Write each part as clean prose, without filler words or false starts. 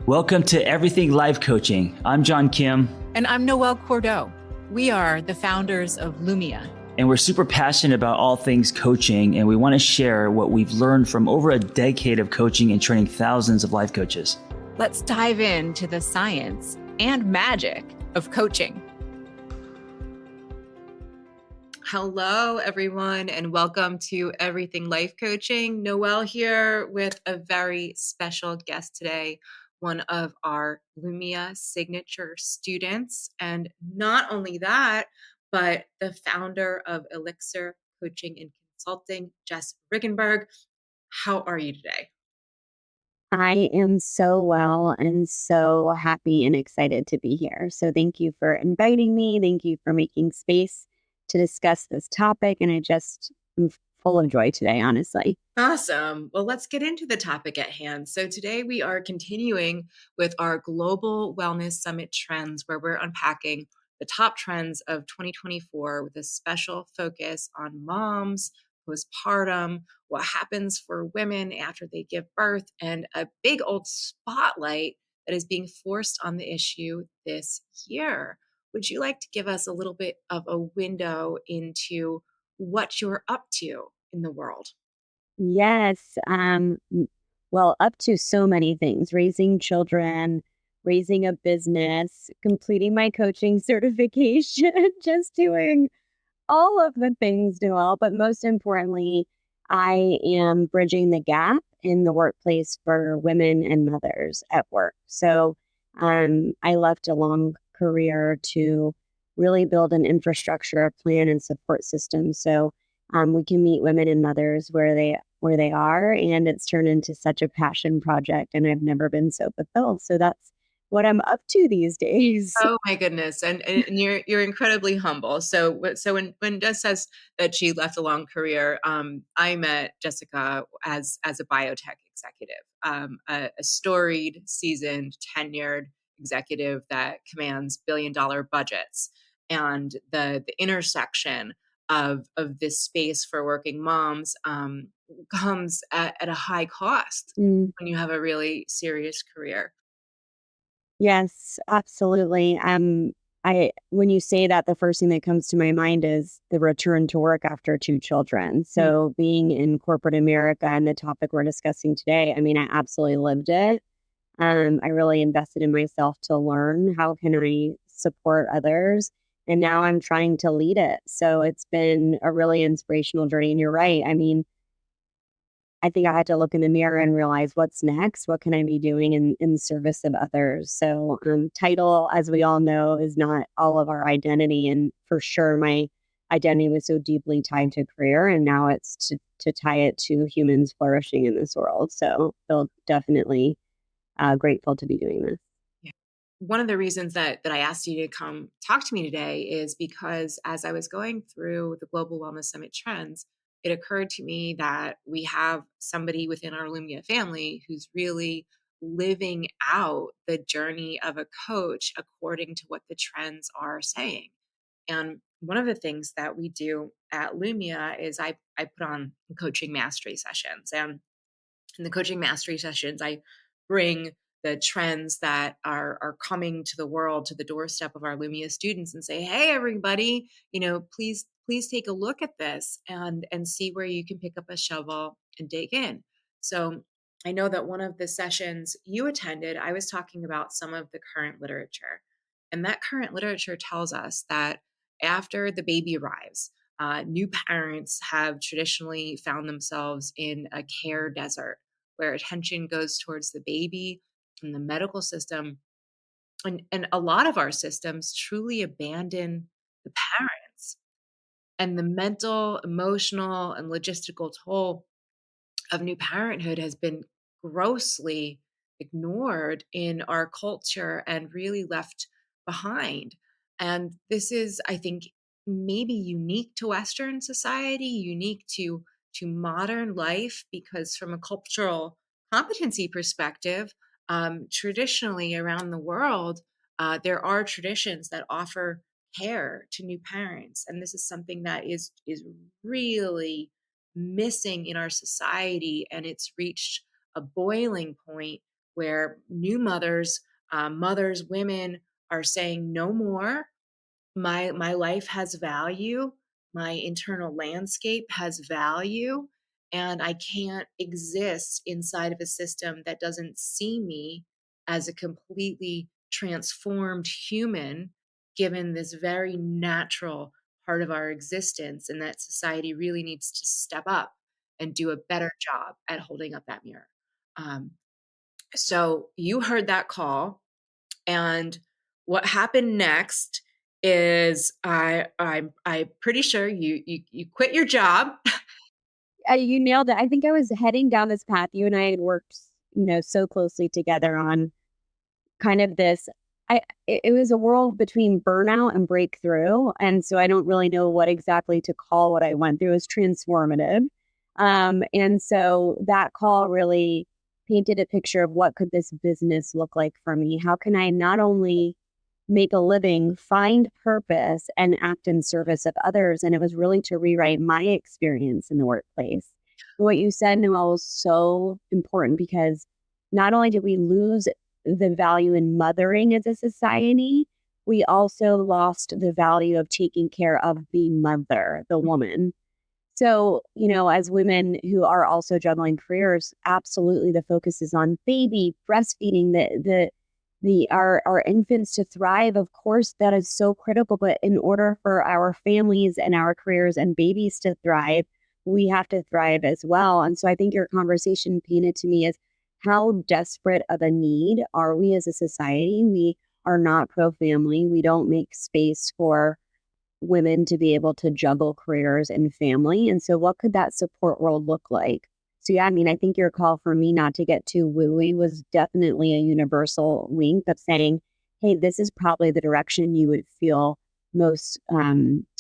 Welcome to Everything Life Coaching. I'm John Kim. And I'm Noelle Cordeaux. We are the founders of Lumia. And we're super passionate about all things coaching, and we want to share what we've learned from over a decade of coaching and training thousands of life coaches. Let's dive into the science and magic of coaching. Hello, everyone, and welcome to Everything Life Coaching. Noelle here with a very special guest today, one of our Lumia signature students. And not only that, but the founder of Elixr Coaching and Consulting, Jess Ringgenberg. How are you today? I am so well and so happy and excited to be here. So thank you for inviting me. Thank you for making space to discuss this topic. And I just am full of joy today, honestly. Awesome. Well, let's get into the topic at hand. So today we are continuing with our Global Wellness Summit trends, where we're unpacking the top trends of 2024 with a special focus on moms, postpartum, what happens for women after they give birth, and a big old spotlight that is being forced on the issue this year. Would you like to give us a little bit of a window into what you're up to in the world? Yes. Well, up to so many things: raising children, raising a business, completing my coaching certification, just doing all of the things, Noelle. But most importantly, I am bridging the gap in the workplace for women and mothers at work. So I left a long career to really build an infrastructure, a plan, and support system. So we can meet women and mothers where they are, and it's turned into such a passion project. And I've never been so fulfilled. So that's what I'm up to these days. Oh my goodness. And you're incredibly humble. So when Jess says that she left a long career, I met Jessica as a biotech executive, a storied, seasoned, tenured executive that commands billion-dollar budgets. And the intersection of this space for working moms comes at a high cost when you have a really serious career. Yes, absolutely. When you say that, the first thing that comes to my mind is the return to work after two children. So being in corporate America and the topic we're discussing today, I mean, I absolutely lived it. I really invested in myself to learn how can I support others. And now I'm trying to lead it. So it's been a really inspirational journey. And you're right. I mean, I think I had to look in the mirror and realize what's next. What can I be doing in service of others? So title, as we all know, is not all of our identity. And for sure, my identity was so deeply tied to career. And now it's to tie it to humans flourishing in this world. So feel definitely grateful to be doing this. Yeah. One of the reasons that I asked you to come talk to me today is because as I was going through the Global Wellness Summit trends, it occurred to me that we have somebody within our Lumia family who's really living out the journey of a coach according to what the trends are saying. And one of the things that we do at Lumia is I put on coaching mastery sessions. And in the coaching mastery sessions, I bring the trends that are coming to the world, to the doorstep of our Lumia students, and say, hey, everybody, please take a look at this and see where you can pick up a shovel and dig in. So I know that one of the sessions you attended, I was talking about some of the current literature. And that current literature tells us that after the baby arrives, new parents have traditionally found themselves in a care desert where attention goes towards the baby and the medical system. And a lot of our systems truly abandon the parents. And the mental, emotional, and logistical toll of new parenthood has been grossly ignored in our culture and really left behind. And this is, I think, maybe unique to Western society, unique to modern life, because from a cultural competency perspective, traditionally around the world, there are traditions that offer care to new parents, and this is something that is really missing in our society, and it's reached a boiling point where new mothers, women are saying no more. My life has value. My internal landscape has value. And I can't exist inside of a system that doesn't see me as a completely transformed human, given this very natural part of our existence, and that society really needs to step up and do a better job at holding up that mirror. Um, so you heard that call, and what happened next is I'm pretty sure you quit your job. You nailed it. I think I was heading down this path. You and I had worked, so closely together on kind of this. It was a world between burnout and breakthrough, and so I don't really know what exactly to call what I went through as transformative. And so that call really painted a picture of what could this business look like for me? How can I not only make a living, find purpose, and act in service of others? And it was really to rewrite my experience in the workplace. What you said, Noelle, was so important because not only did we lose the value in mothering as a society, we also lost the value of taking care of the mother, the woman. So, as women who are also juggling careers, absolutely the focus is on baby, breastfeeding, our infants to thrive. Of course, that is so critical. But in order for our families and our careers and babies to thrive, we have to thrive as well. And so I think your conversation painted to me as how desperate of a need are we as a society? We are not pro-family. We don't make space for women to be able to juggle careers and family. And so what could that support world look like? So yeah, I mean, I think your call for me not to get too wooey was definitely a universal link of saying, hey, this is probably the direction you would feel most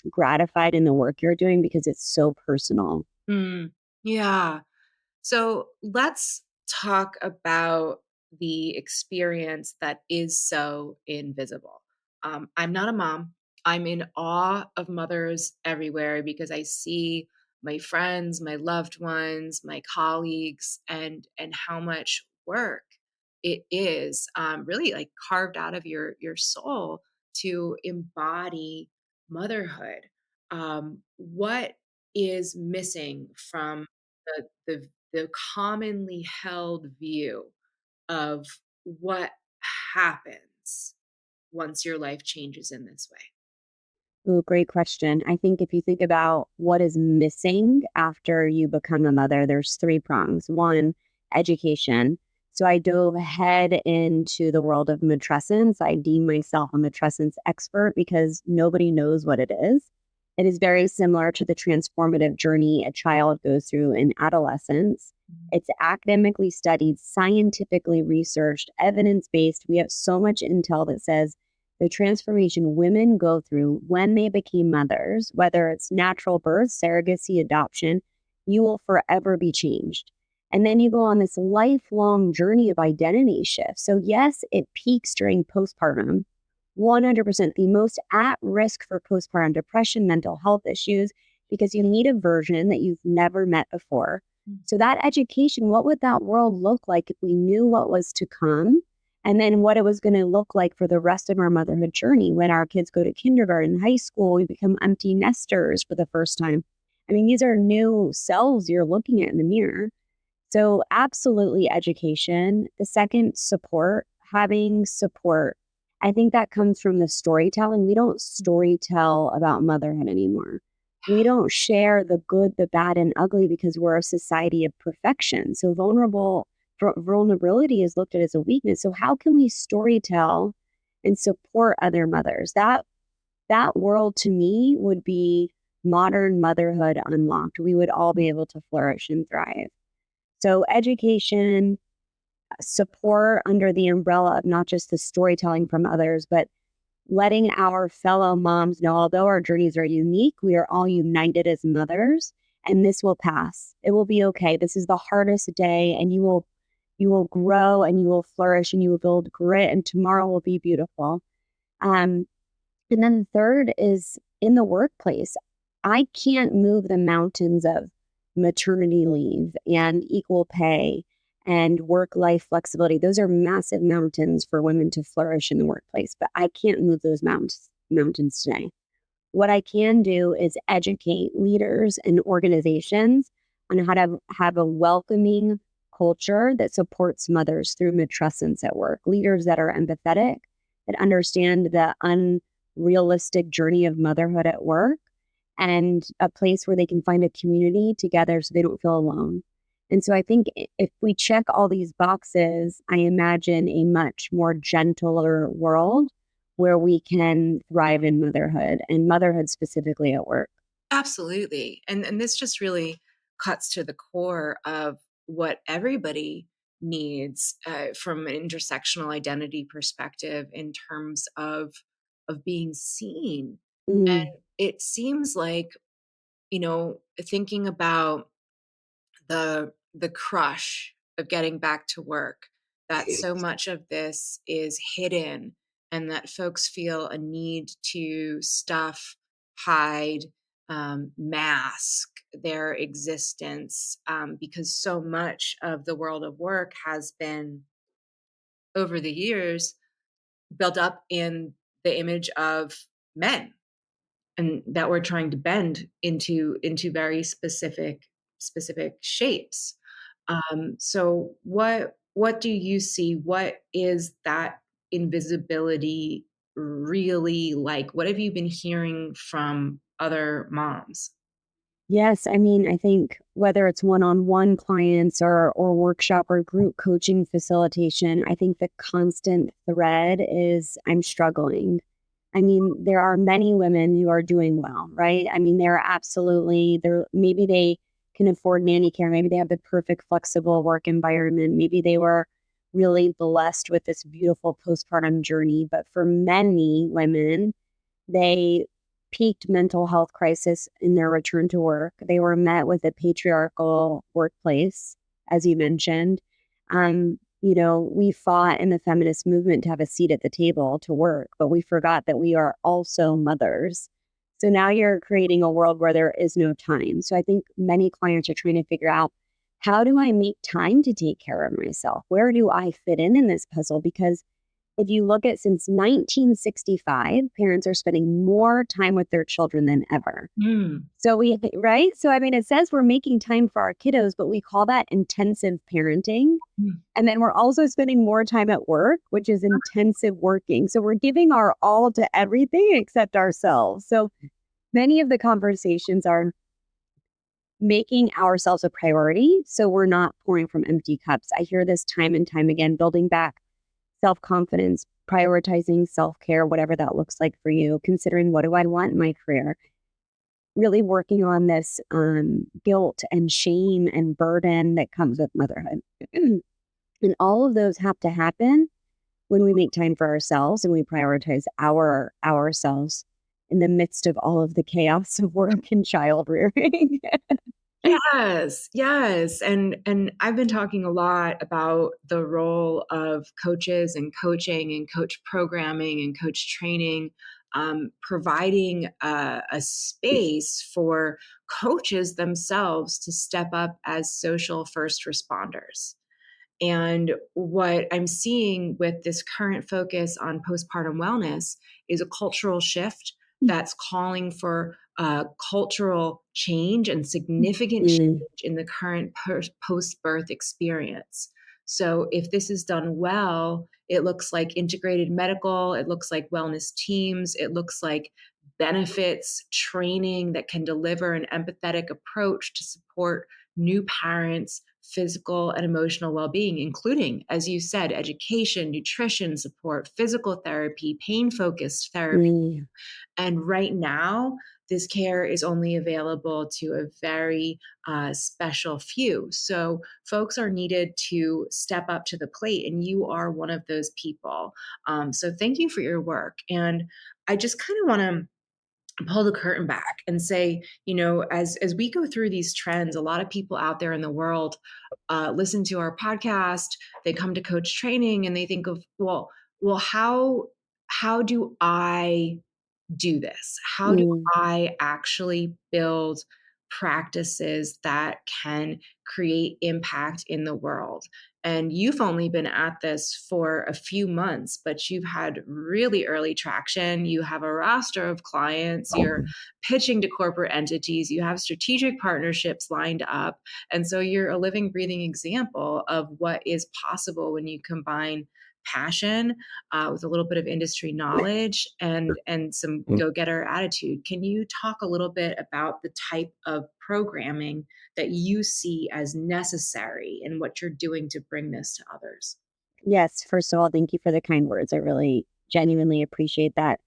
gratified in the work you're doing because it's so personal. Yeah. So let's talk about the experience that is so invisible. I'm not a mom. I'm in awe of mothers everywhere because I see my friends, my loved ones, my colleagues, and how much work it is, really like carved out of your soul to embody motherhood. What is missing from the commonly held view of what happens once your life changes in this way? Ooh, great question. I think if you think about what is missing after you become a mother, there's three prongs. One, education. So I dove head into the world of matrescence. I deem myself a matrescence expert because nobody knows what it is. It is very similar to the transformative journey a child goes through in adolescence. It's academically studied, scientifically researched, evidence based. We have so much intel that says the transformation women go through when they became mothers, whether it's natural birth, surrogacy, adoption, you will forever be changed. And then you go on this lifelong journey of identity shift. So, yes, it peaks during postpartum. 100% the most at risk for postpartum depression, mental health issues, because you meet a version that you've never met before. So, that education, what would that world look like if we knew what was to come? And then what it was going to look like for the rest of our motherhood journey when our kids go to kindergarten, high school, we become empty nesters for the first time. I mean, these are new selves you're looking at in the mirror. So absolutely education. The second, support, having support. I think that comes from the storytelling. We don't storytell about motherhood anymore. We don't share the good, the bad, and ugly because we're a society of perfection. So vulnerability is looked at as a weakness. So how can we storytell and support other mothers? That world to me would be modern motherhood unlocked. We would all be able to flourish and thrive. So education, support under the umbrella of not just the storytelling from others, but letting our fellow moms know, although our journeys are unique, we are all united as mothers, and this will pass. It will be okay. This is the hardest day, and you will grow and you will flourish and you will build grit, and tomorrow will be beautiful. And then the third is in the workplace. I can't move the mountains of maternity leave and equal pay and work-life flexibility. Those are massive mountains for women to flourish in the workplace, but I can't move those mountains today. What I can do is educate leaders and organizations on how to have a welcoming culture that supports mothers through matrescence at work, leaders that are empathetic, that understand the unrealistic journey of motherhood at work, and a place where they can find a community together so they don't feel alone. And so I think if we check all these boxes, I imagine a much more gentler world where we can thrive in motherhood and motherhood specifically at work. Absolutely. And this just really cuts to the core of what everybody needs from an intersectional identity perspective in terms of being seen. Mm, And it seems like, thinking about the crush of getting back to work, that so much of this is hidden and that folks feel a need to stuff, hide, mask their existence, because so much of the world of work has been over the years built up in the image of men, and that we're trying to bend into very specific shapes. So what do you see? What is that invisibility really like? What have you been hearing from other moms? yes, I mean, I think whether it's one-on-one clients or workshop or group coaching facilitation, I think the constant thread is I'm struggling. I mean, there are many women who are doing well, right? I mean, they're maybe they can afford nanny care, maybe they have the perfect flexible work environment, maybe they were really blessed with this beautiful postpartum journey. But for many women, they peaked mental health crisis in their return to work. They were met with a patriarchal workplace, as you mentioned. We fought in the feminist movement to have a seat at the table to work, but we forgot that we are also mothers. So now you're creating a world where there is no time. So I think many clients are trying to figure out, how do I make time to take care of myself? Where do I fit in this puzzle? Because if you look at since 1965, parents are spending more time with their children than ever. Mm. Right? So, I mean, it says we're making time for our kiddos, but we call that intensive parenting. Mm. And then we're also spending more time at work, which is intensive working. So we're giving our all to everything except ourselves. So many of the conversations are making ourselves a priority. So we're not pouring from empty cups. I hear this time and time again, building back self-confidence, prioritizing self-care, whatever that looks like for you, considering what do I want in my career, really working on this guilt and shame and burden that comes with motherhood. And all of those have to happen when we make time for ourselves and we prioritize ourselves in the midst of all of the chaos of work and child rearing. Yes, yes. And I've been talking a lot about the role of coaches and coaching and coach programming and coach training, providing a space for coaches themselves to step up as social first responders. And what I'm seeing with this current focus on postpartum wellness is a cultural shift that's calling for cultural change and significant Mm, change in the current post birth experience. So, if this is done well, it looks like integrated medical, it looks like wellness teams, it looks like benefits training that can deliver an empathetic approach to support new parents' physical and emotional well-being, including, as you said, education, nutrition support, physical therapy, pain focused therapy. mm. And right now, this care is only available to a very special few. So folks are needed to step up to the plate, and you are one of those people. So thank you for your work. And I just kind of want to pull the curtain back and say, as we go through these trends, a lot of people out there in the world listen to our podcast, they come to coach training, and they think of, well, how do I do this? How do Mm, I actually build practices that can create impact in the world. And you've only been at this for a few months, but you've had really early traction. You have a roster of clients, you're pitching to corporate entities, you have strategic partnerships lined up. And so you're a living, breathing example of what is possible when you combine passion with a little bit of industry knowledge and some go-getter attitude. Can you talk a little bit about the type of programming that you see as necessary and what you're doing to bring this to others? Yes, first of all, thank you for the kind words. I really genuinely appreciate that.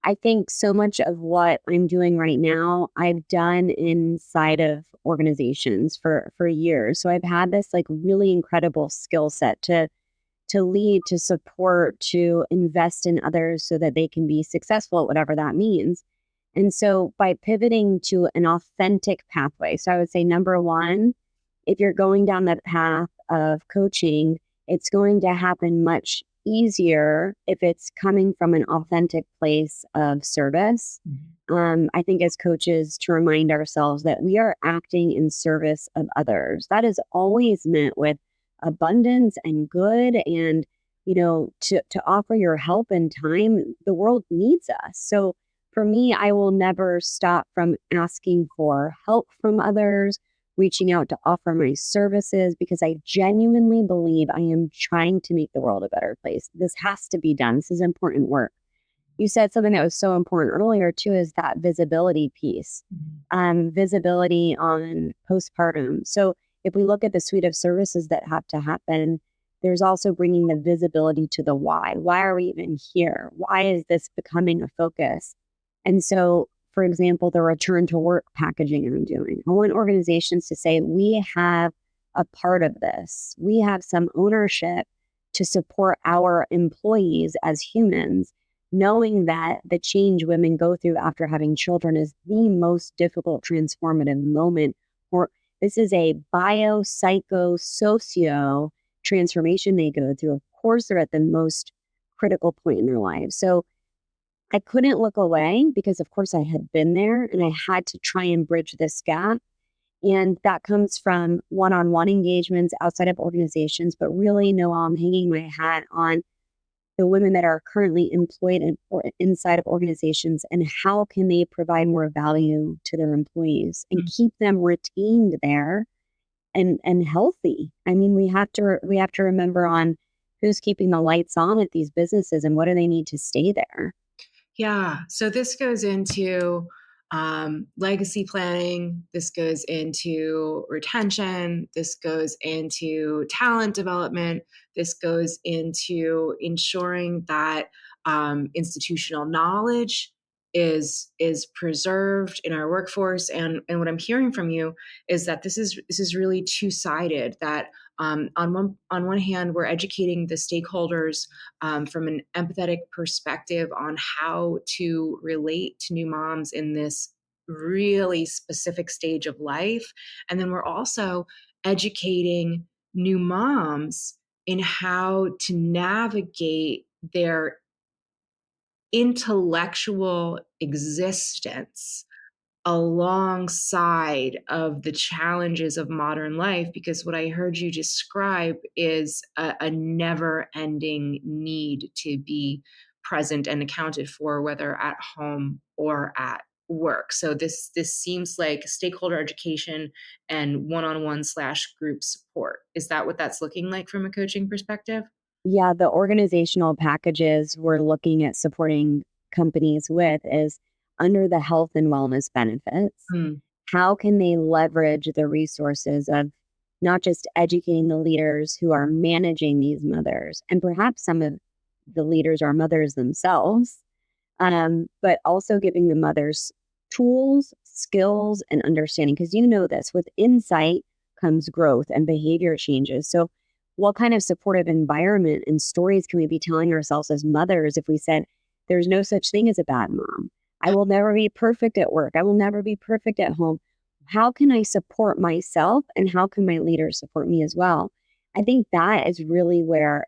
I think so much of what I'm doing right now, I've done inside of organizations for years. So I've had this like really incredible skill set to lead, to support, to invest in others so that they can be successful at whatever that means. And so by pivoting to an authentic pathway, so I would say number one, if you're going down that path of coaching, it's going to happen much easier if it's coming from an authentic place of service. I think as coaches to remind ourselves that we are acting in service of others. That is always meant with abundance and good, and to offer your help and time. The world needs us. So for me, I will never stop from asking for help from others, reaching out to offer my services, because I genuinely believe I am trying to make the world a better place. This has to be done. This is important work. You said something that was so important earlier too, is that visibility piece, visibility on postpartum. So if we look at the suite of services that have to happen, there's also bringing the visibility to the why. Why are we even here? Why is this becoming a focus? And so, for example, the return to work packaging I'm doing, I want organizations to say, we have a part of this. We have some ownership to support our employees as humans, knowing that the change women go through after having children is the most difficult transformative moment. Or this is a bio, psycho, socio transformation they go through. Of course, they're at the most critical point in their lives. So I couldn't look away because, of course, I had been there and I had to try and bridge this gap. And that comes from one-on-one engagements outside of organizations. But really, Noelle, I'm hanging my hat on the women that are currently employed or inside of organizations, and how can they provide more value to their employees and keep them retained there and healthy. I mean, we have to remember on who's keeping the lights on at these businesses and what do they need to stay there. Yeah. So this goes into legacy planning. This goes into retention. This goes into talent development. This goes into ensuring that institutional knowledge is preserved in our workforce. And what I'm hearing from you is that this is really two-sided. That on one hand, we're educating the stakeholders from an empathetic perspective on how to relate to new moms in this really specific stage of life. And then we're also educating new moms in how to navigate their intellectual existence alongside of the challenges of modern life, because what I heard you describe is a never-ending need to be present and accounted for, whether at home or at work. So this seems like stakeholder education and one-on-one / group support. Is that what that's looking like from a coaching perspective? Yeah, the organizational packages we're looking at supporting companies with is under the health and wellness benefits. How can they leverage the resources of not just educating the leaders who are managing these mothers, and perhaps some of the leaders are mothers themselves, but also giving the mothers tools, skills, and understanding. Because you know this, with insight comes growth and behavior changes. So what kind of supportive environment and stories can we be telling ourselves as mothers if we said, there's no such thing as a bad mom? I will never be perfect at work. I will never be perfect at home. How can I support myself, and how can my leaders support me as well? I think that is really where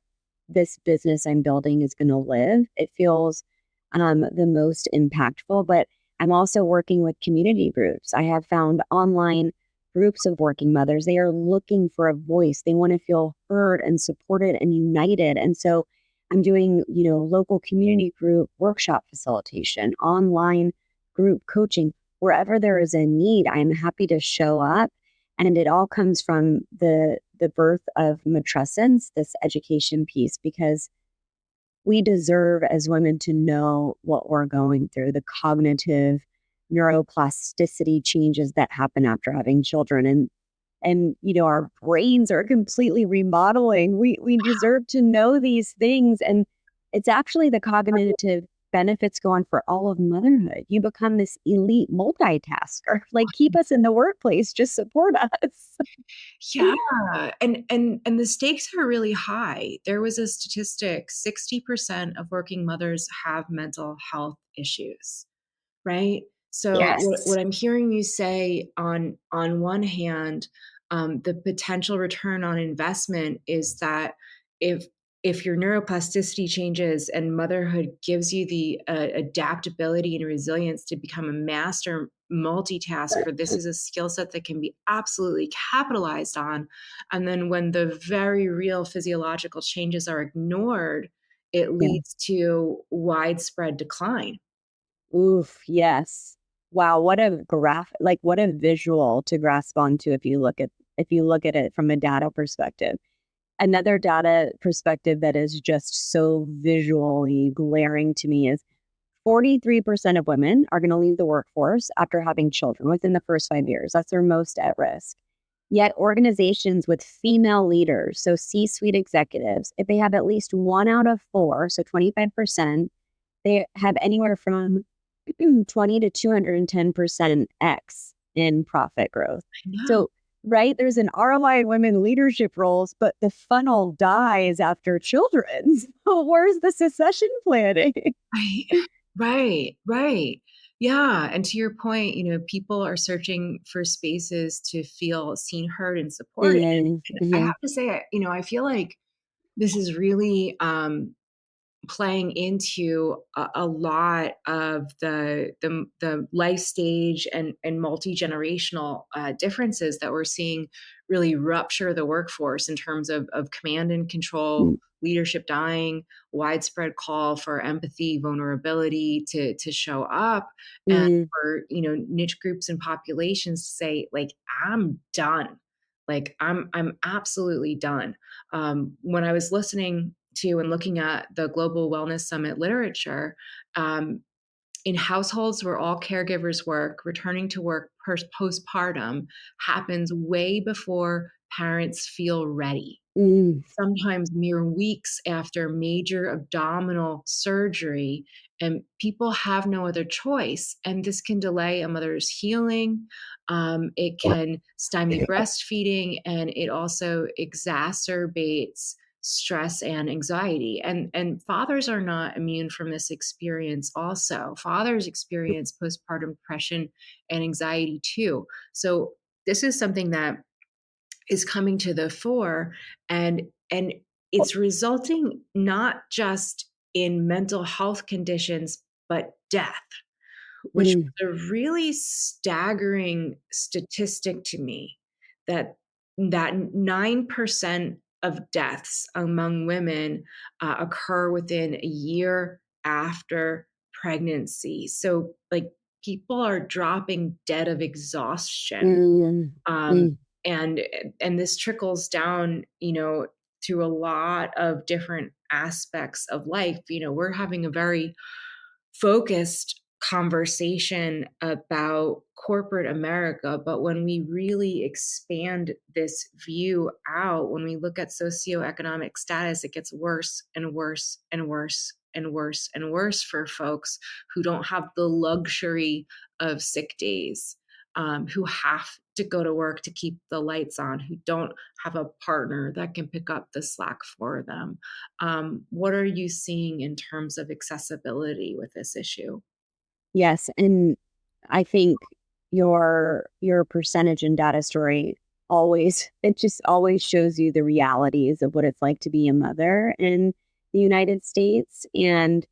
this business I'm building is going to live. It feels the most impactful, but I'm also working with community groups. I have found online groups of working mothers. They are looking for a voice. They want to feel heard and supported and united. And so I'm doing, local community group workshop facilitation, online group coaching, wherever there is a need. I'm happy to show up. And it all comes from the birth of matrescence, this education piece, because we deserve as women to know what we're going through, the cognitive neuroplasticity changes that happen after having children. And our brains are completely remodeling. We deserve to know these things. And it's actually the cognitive benefits go on for all of motherhood. You become this elite multitasker. Like, keep us in the workplace, just support us. Yeah. And the stakes are really high. There was a statistic, 60% of working mothers have mental health issues, right? So Yes. what I'm hearing you say on one hand, the potential return on investment is that if your neuroplasticity changes and motherhood gives you the adaptability and resilience to become a master multitasker, this is a skill set that can be absolutely capitalized on. And then when the very real physiological changes are ignored, it Yeah. leads to widespread decline. Oof. Yes. Wow. What a what a visual to grasp onto if you look at it from a data perspective. Another data perspective that is just so visually glaring to me is 43% of women are going to leave the workforce after having children within the first 5 years. That's their most at risk. Yet organizations with female leaders, so C-suite executives, if they have at least 1 out of 4, so 25%, they have anywhere from 20 to 210% X in profit growth. I know. So, right, there's an ROI in women leadership roles, but the funnel dies after children. So where's the succession planning? Right. Yeah. And to your point, people are searching for spaces to feel seen, heard, and supported. And I Mhm. have to say, I feel like this is really playing into a lot of the life stage and multi-generational differences that we're seeing really rupture the workforce in terms of command and control, leadership dying, widespread call for empathy, vulnerability to show up, and Mm, for niche groups and populations to say, like, I'm done. Like, I'm absolutely done. When I was listening to and looking at the Global Wellness Summit literature, in households where all caregivers work, returning to work postpartum happens way before parents feel ready. mm, Sometimes mere weeks after major abdominal surgery, and people have no other choice. And this can delay a mother's healing. It can stymie breastfeeding, and it also exacerbates stress and anxiety. And fathers are not immune from this experience also. Fathers experience postpartum depression and anxiety too. So this is something that is coming to the fore, and it's resulting not just in mental health conditions but death, which mm, was a really staggering statistic to me, that 9% of deaths among women occur within a year after pregnancy. So, like, people are dropping dead of exhaustion. mm, um, mm. and this trickles down, through a lot of different aspects of life. We're having a very focused conversation about corporate America, but when we really expand this view out, when we look at socioeconomic status, it gets worse and worse and worse and worse and worse for folks who don't have the luxury of sick days, who have to go to work to keep the lights on, who don't have a partner that can pick up the slack for them. What are you seeing in terms of accessibility with this issue? Yes, and I think your percentage and data story it just always shows you the realities of what it's like to be a mother in the United States. And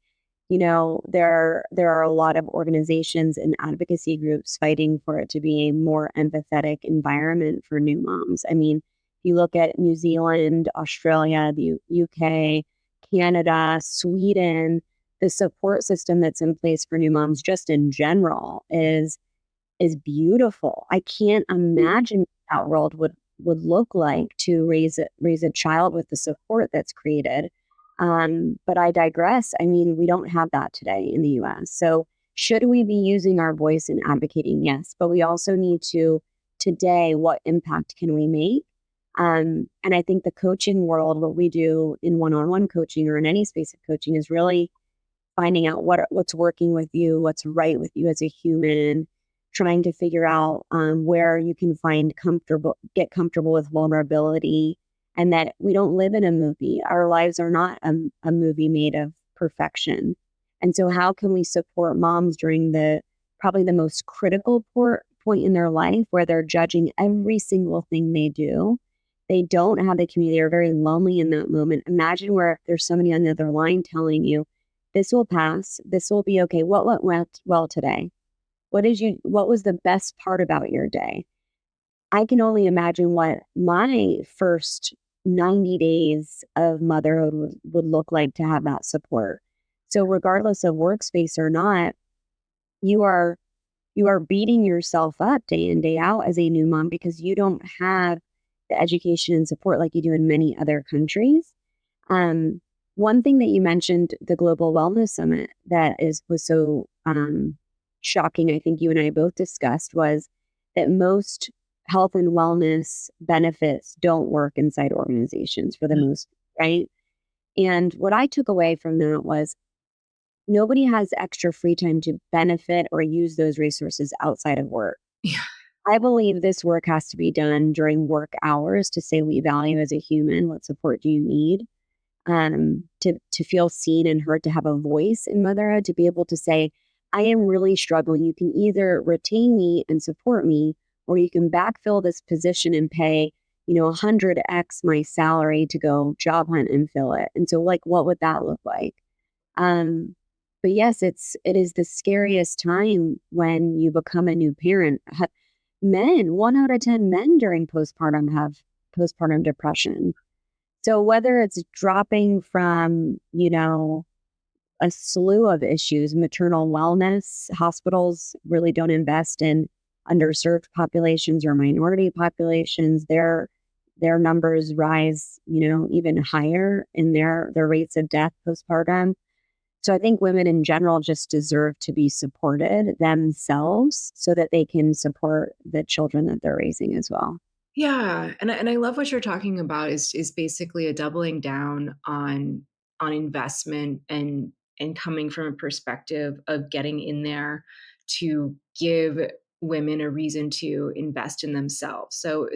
There are a lot of organizations and advocacy groups fighting for it to be a more empathetic environment for new moms. I mean, if you look at New Zealand, Australia, the UK, Canada, Sweden, the support system that's in place for new moms just in general is beautiful. I can't imagine what that world would look like to raise a child with the support that's created. But I digress. I mean, we don't have that today in the US. So should we be using our voice and advocating? Yes, but we also need to today, what impact can we make? And I think the coaching world, what we do in one-on-one coaching or in any space of coaching is really finding out what's working with you, what's right with you as a human, trying to figure out where you can get comfortable with vulnerability, and that we don't live in a movie. Our lives are not a movie made of perfection. And so how can we support moms during probably the most critical point in their life where they're judging every single thing they do? They don't have the community. They're very lonely in that moment. Imagine where there's somebody on the other line telling you, this will pass. This will be okay. What went well today? What was the best part about your day? I can only imagine what my first 90 days of motherhood would look like to have that support. So regardless of workspace or not, you are beating yourself up day in, day out as a new mom because you don't have the education and support like you do in many other countries. One thing that you mentioned, the Global Wellness Summit, was so shocking, I think you and I both discussed, was that most health and wellness benefits don't work inside organizations for the most, right? And what I took away from that was nobody has extra free time to benefit or use those resources outside of work. Yeah. I believe this work has to be done during work hours to say we value as a human, what support do you need? To feel seen and heard, to have a voice in motherhood, to be able to say, I am really struggling. You can either retain me and support me, or you can backfill this position and pay, 100x my salary to go job hunt and fill it. And so what would that look like? But yes, it is the scariest time when you become a new parent. Men, 1 out of 10 men during postpartum have postpartum depression. So whether it's dropping from, a slew of issues, maternal wellness, hospitals really don't invest in underserved populations or minority populations. Their numbers rise, even higher in their rates of death postpartum. So I think women in general just deserve to be supported themselves so that they can support the children that they're raising as well. Yeah, and I love what you're talking about is basically a doubling down on investment and coming from a perspective of getting in there to give women a reason to invest in themselves. So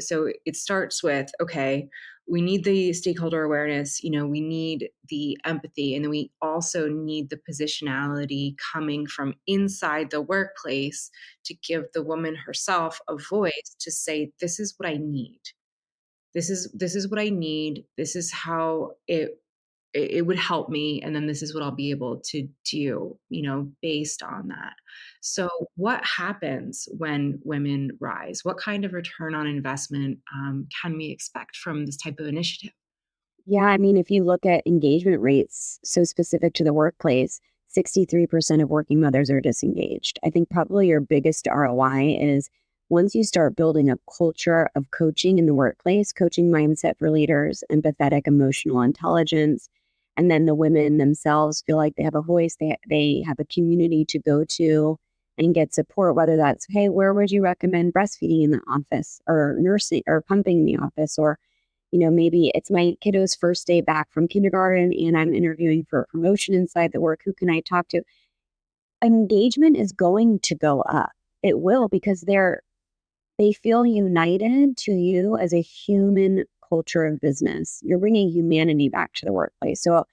it starts with, okay, we need the stakeholder awareness, we need the empathy, and then we also need the positionality coming from inside the workplace to give the woman herself a voice to say, this is what I need. This is what I need. This is how it would help me, and then this is what I'll be able to do, based on that. So what happens when women rise? What kind of return on investment can we expect from this type of initiative? Yeah, I mean, if you look at engagement rates, so specific to the workplace, 63% of working mothers are disengaged. I think probably your biggest ROI is once you start building a culture of coaching in the workplace, coaching mindset for leaders, empathetic, emotional intelligence, and then the women themselves feel like they have a voice, they have a community to go to and get support, whether that's, hey, where would you recommend breastfeeding in the office or nursing or pumping in the office, or maybe it's my kiddo's first day back from kindergarten and I'm interviewing for a promotion inside the work. Who can I talk to? Engagement is going to go up. It will, because they feel united to you as a human culture of business. You're bringing humanity back to the workplace. So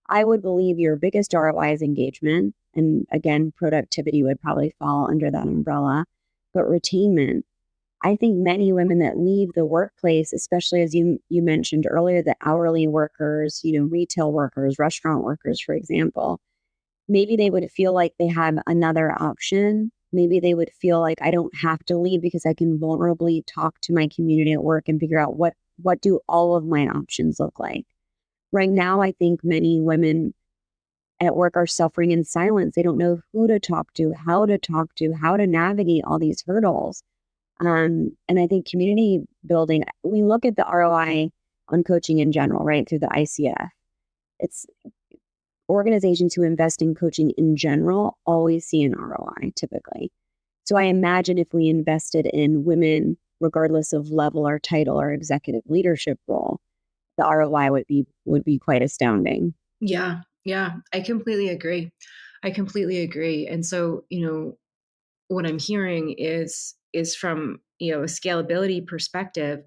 I would believe your biggest ROI is engagement. And again, productivity would probably fall under that umbrella, but retainment. I think many women that leave the workplace, especially as you mentioned earlier, the hourly workers, retail workers, restaurant workers, for example, maybe they would feel like they have another option. Maybe they would feel like I don't have to leave because I can vulnerably talk to my community at work and figure out what do all of my options look like. Right now, I think many women at work are suffering in silence. They don't know who to talk to, how to navigate all these hurdles. And I think community building, we look at the ROI on coaching in general, right, through the ICF. It's organizations who invest in coaching in general always see an ROI typically. So I imagine if we invested in women, regardless of level or title or executive leadership role, the ROI would be quite astounding. Yeah. I completely agree. And so, what I'm hearing is from, a scalability perspective,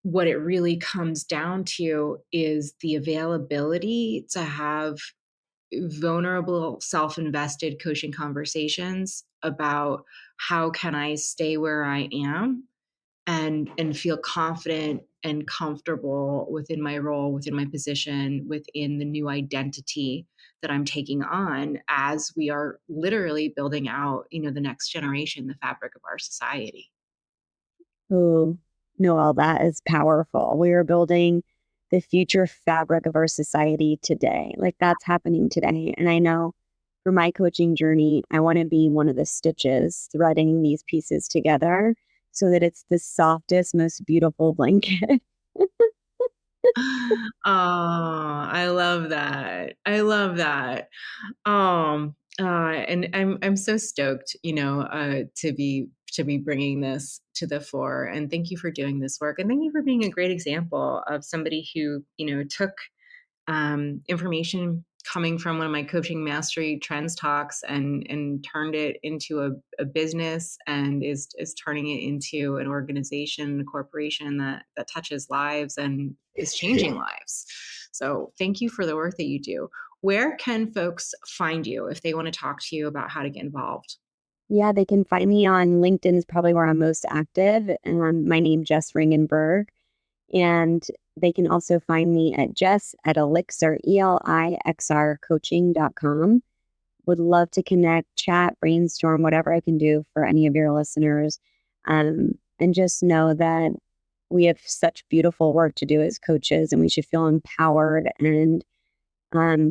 what it really comes down to is the availability to have vulnerable, self-invested coaching conversations about how can I stay where I am and feel confident and comfortable within my role, within my position, within the new identity that I'm taking on as we are literally building out, the next generation, the fabric of our society. Oh, Noelle, that is powerful. We are building the future fabric of our society today. Like that's happening today. And I know for my coaching journey, I want to be one of the stitches threading these pieces together so that it's the softest, most beautiful blanket. Oh, I love that. And I'm so stoked, to be bringing this to the fore. And thank you for doing this work. And thank you for being a great example of somebody who, took information coming from one of my coaching mastery trends talks and turned it into a business and is turning it into an organization, a corporation that touches lives and is changing lives. So thank you for the work that you do. Where can folks find you if they want to talk to you about how to get involved? Yeah, they can find me on LinkedIn is probably where I'm most active. And my name, Jess Ringgenberg. And they can also find me at Jess at Elixr, ELIXR coaching.com. Would love to connect, chat, brainstorm, whatever I can do for any of your listeners. And just know that we have such beautiful work to do as coaches, and we should feel empowered and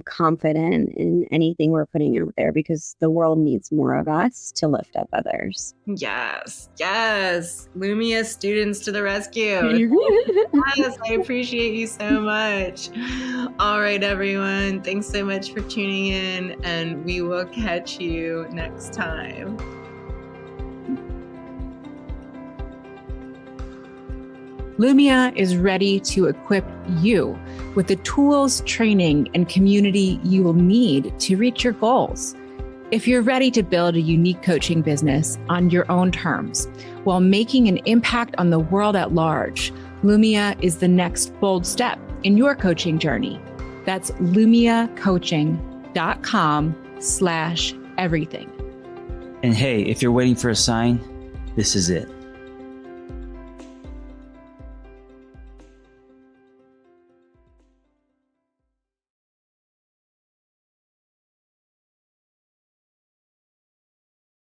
confident in anything we're putting out there because the world needs more of us to lift up others. Yes. Lumia students to the rescue. Yes, I appreciate you so much. All right, everyone. Thanks so much for tuning in, and we will catch you next time. Lumia is ready to equip you with the tools, training, and community you will need to reach your goals. If you're ready to build a unique coaching business on your own terms while making an impact on the world at large, Lumia is the next bold step in your coaching journey. That's lumiacoaching.com/everything. And hey, if you're waiting for a sign, this is it.